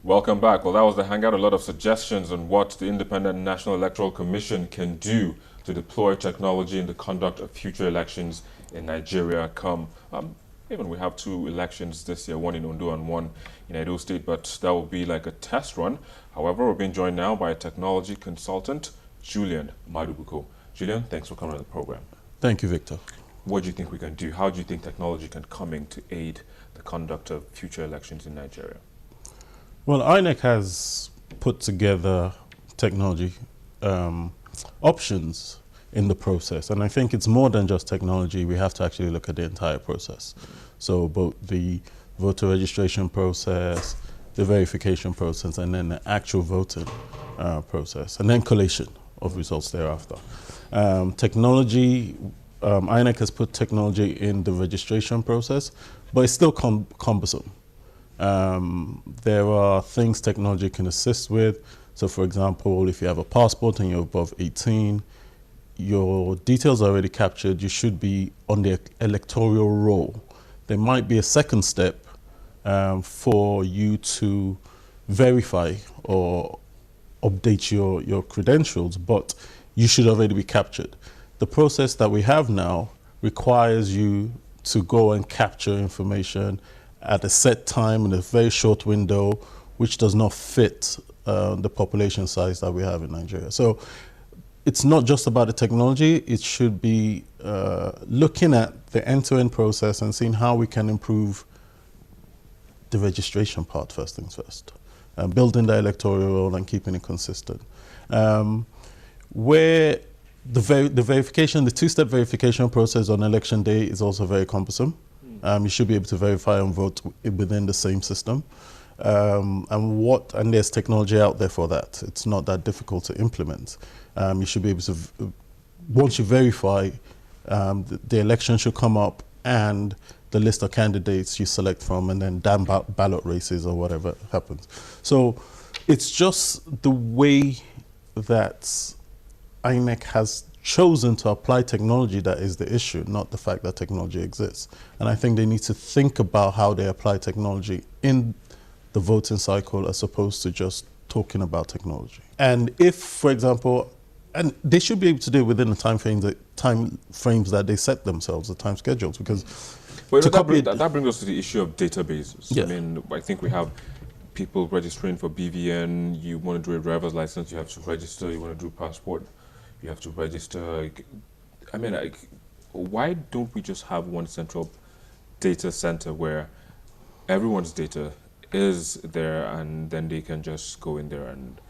Welcome back. Well, that was the Hangout. A lot of suggestions on what the Independent National Electoral Commission can do to deploy technology in the conduct of future elections in Nigeria come. Even we have two elections this year, one in Ondo and one in Edo State, but that will be like a test run. However, we're being joined now by a technology consultant, Julian Madubuko. Julian, thanks for coming on the program. Thank you, Victor. What do you think we can do? How do you think technology can come in to aid the conduct of future elections in Nigeria? Well, INEC has put together technology options in the process, and I think it's more than just technology. We have to actually look at the entire process. So both the voter registration process, the verification process, and then the actual voting process, and then collation of results thereafter. INEC has put technology in the registration process, but it's still cumbersome. There are things technology can assist with. So for example, if you have a passport and you're above 18, your details are already captured, you should be on the electoral roll. There might be a second step for you to verify or update your credentials, but you should already be captured. The process that we have now requires you to go and capture information at a set time in a very short window, which does not fit the population size that we have in Nigeria. So it's not just about the technology, it should be looking at the end-to-end process and seeing how we can improve the registration part first things first. Building the electoral roll and keeping it consistent. Where the verification, the two-step verification process on election day is also very cumbersome. You should be able to verify and vote within the same system. And there's technology out there for that. It's not that difficult to implement. You should be able to, once you verify, the election should come up and the list of candidates you select from, and then damn ballot races or whatever happens. So it's just the way that INEC has chosen to apply technology that is the issue, not the fact that technology exists. And I think they need to think about how they apply technology in the voting cycle as opposed to just talking about technology. And if, for example, and they should be able to do it within the time frames that they set themselves, the time schedules, because that brings us to the issue of databases. Yeah. I mean, I think we have people registering for BVN. You want to do a driver's license, you have to register. You want to do passport, you have to register. I mean, why don't we just have one central data center where everyone's data is there, and then they can just go in there and,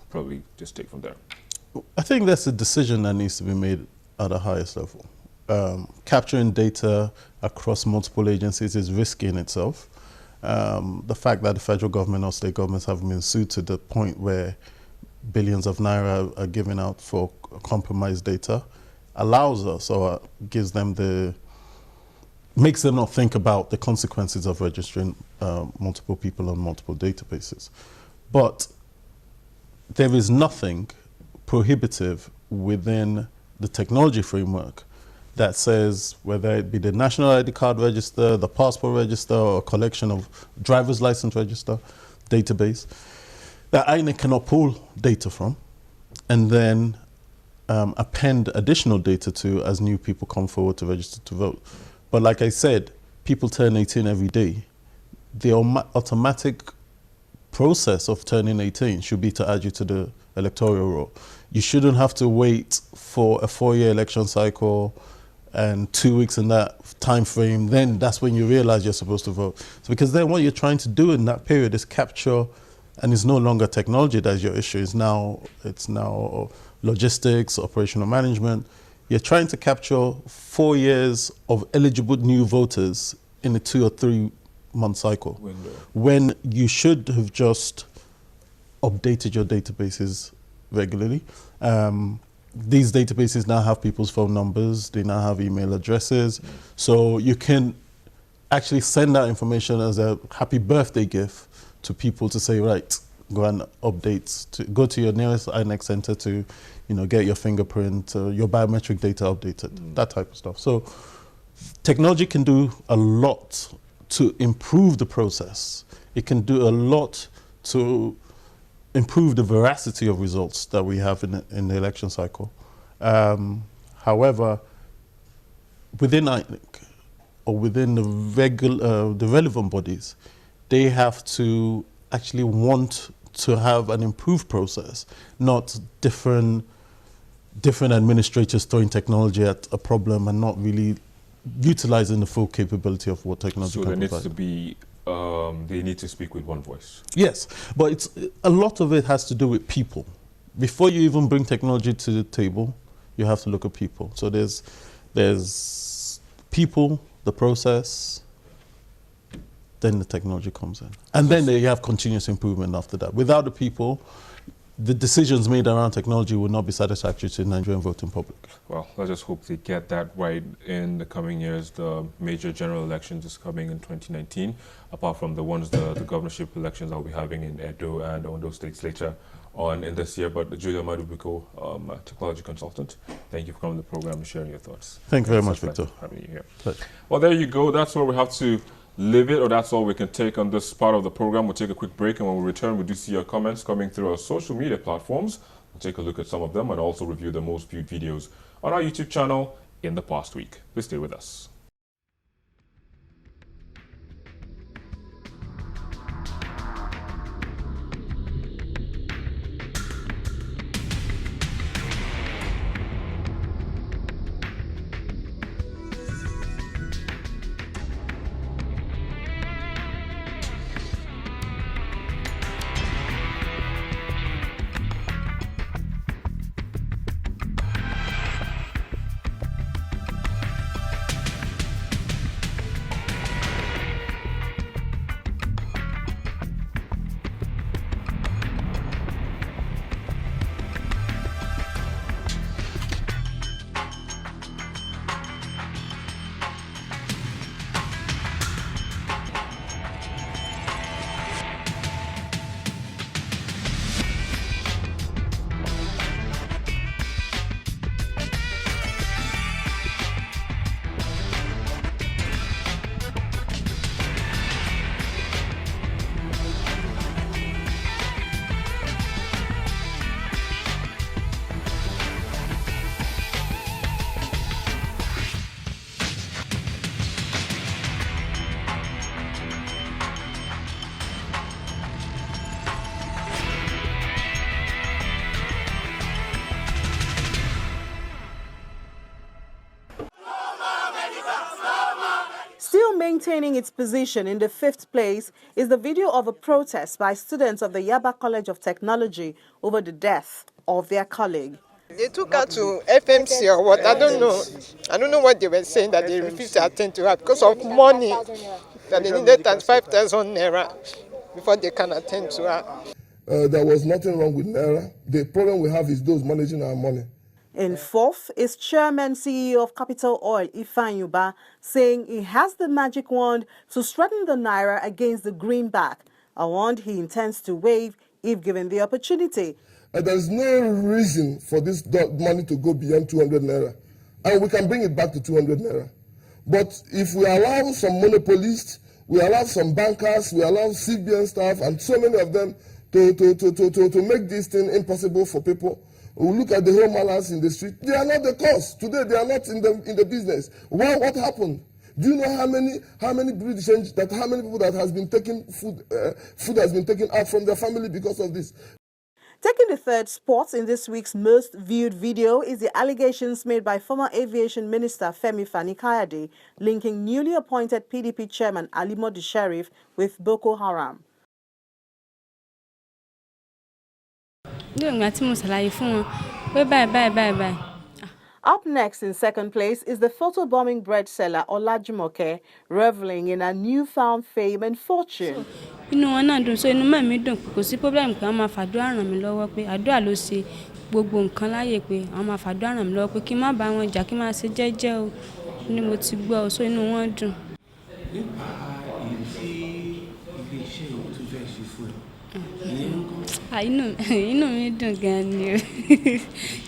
probably just take from there? I think that's a decision that needs to be made at the highest level. Capturing data across multiple agencies is risky in itself. The fact that the federal government or state governments have been sued to the point where billions of naira are given out for compromised data allows us, or gives them makes them not think about the consequences of registering multiple people on multiple databases. But there is nothing prohibitive within the technology framework that says, whether it be the national ID card register, the passport register, or a collection of driver's license register database, that INEC cannot pull data from and then append additional data to as new people come forward to register to vote. But like I said, people turn 18 every day. The automatic process of turning 18 should be to add you to the electoral roll. You shouldn't have to wait for a 4-year election cycle and 2 weeks in that time frame. Then that's when you realize you're supposed to vote. So because then what you're trying to do in that period is capture, and it's no longer technology that's your issue. It's now logistics, operational management. You're trying to capture 4 years of eligible new voters in a 2 or 3 month cycle, when you should have just updated your databases regularly. These databases now have people's phone numbers, they now have email addresses, so you can actually send that information as a happy birthday gift to people to say, right, go and update, go to your nearest INEC center to get your fingerprint, your biometric data updated, that type of stuff. So technology can do a lot to improve the process. It can do a lot to improve the veracity of results that we have in the election cycle. However, within INEC or within the relevant bodies, they have to actually want to have an improved process, not different administrators throwing technology at a problem and not really utilizing the full capability of what technology so can there needs provide. to be, they need to speak with one voice. Yes, but a lot of it has to do with people. Before you even bring technology to the table, you have to look at people. So there's people, the process, then the technology comes in. And then you have continuous improvement after that. Without the people, the decisions made around technology will not be satisfactory to the Nigerian voting public. Well, let's just hope they get that right in the coming years. The major general elections is coming in 2019, apart from the ones, the governorship elections that we'll be having in Edo and Ondo states later on in this year. But Julia Madubuko, a technology consultant, thank you for coming to the program and sharing your thoughts. Thank you very much, Victor. Having you here. Pleasure. Well, there you go. That's where we have to leave it, or that's all we can take on this part of the program. We'll take a quick break, and when we return, we do see your comments coming through our social media platforms. We'll take a look at some of them and also review the most viewed videos on our YouTube channel in the past week. Please stay with us. Still maintaining its position in the 5th place is the video of a protest by students of the Yaba College of Technology over the death of their colleague. They took her to FMC or what, I don't know. I don't know what they were saying, that they refused to attend to her because of money. That they needed 5,000 naira before they can attend to her. There was nothing wrong with Naira. The problem we have is those managing our money. In 4th is Chairman CEO of Capital Oil, Ifeanyi Ubah, saying he has the magic wand to strengthen the Naira against the greenback, a wand he intends to wave if given the opportunity. There's no reason for this money to go beyond 200 naira. And we can bring it back to 200 naira. But if we allow some monopolists, we allow some bankers, we allow CBN staff and so many of them to make this thing impossible for people. We look at the home mallards in the street. They are not the cause. Today they are not in the business. Why? What happened? Do you know how many British that how many people that has been taking food has been taken out from their family because of this? Taking the 3rd spot in this week's most viewed video is the allegations made by former Aviation Minister Femi Fani-Kayode linking newly appointed PDP Chairman Ali Modu Sheriff with Boko Haram. Up next in 2nd place is the photobombing bread seller Olajumoke, reveling in her newfound fame and fortune. Inú wọn náà dùn, so inú mẹ́mi dùn kò sí problem pé àwọn máa fàdúrà ràn mí lọ́wọ́ pé àdúrà ló ṣe gbogbo nǹkan láyé pé àwọn máa fàdúrà ràn mí lọ́wọ́ pé kí n má bá wọn jà kí n má ṣe jẹ́jẹ́ o ni mo ti gbọ́ o, so inú wọn dùn. Nípa ìdí ilé-iṣẹ́ yìí tó fẹ́ ṣe fún ẹ, inú mi dùn gan ni o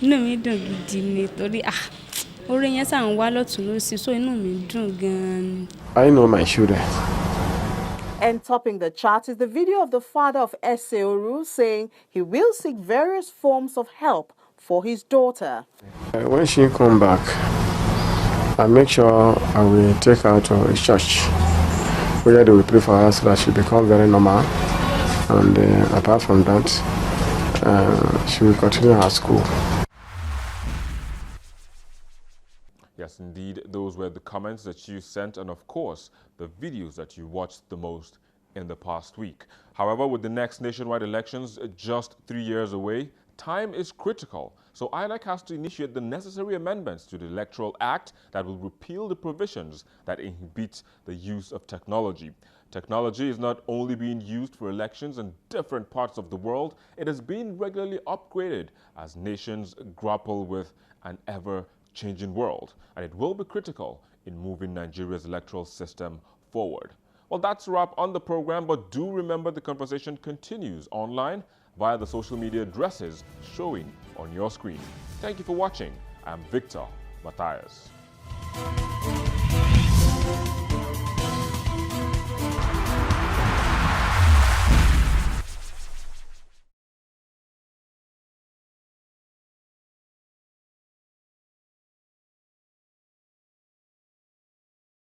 inú mi dùn gidi ni torí oore yẹn sàn wá lọ́tùn lósì, so inú mi dùn gan ni. I know my children. And topping the chart is the video of the father of Eseoru saying he will seek various forms of help for his daughter. When she come back, I make sure I will take her to a church where they will pray for her so that she become very normal. And apart from that, she will continue her school. Yes, indeed, those were the comments that you sent and, of course, the videos that you watched the most in the past week. However, with the next nationwide elections just 3 years away, time is critical. So INEC has to initiate the necessary amendments to the Electoral Act that will repeal the provisions that inhibit the use of technology. Technology is not only being used for elections in different parts of the world, it is being regularly upgraded as nations grapple with an ever-changing world, and it will be critical in moving Nigeria's electoral system forward. Well, that's a wrap on the program, but do remember the conversation continues online via the social media addresses showing on your screen. Thank you for watching. I'm Victor Matthias.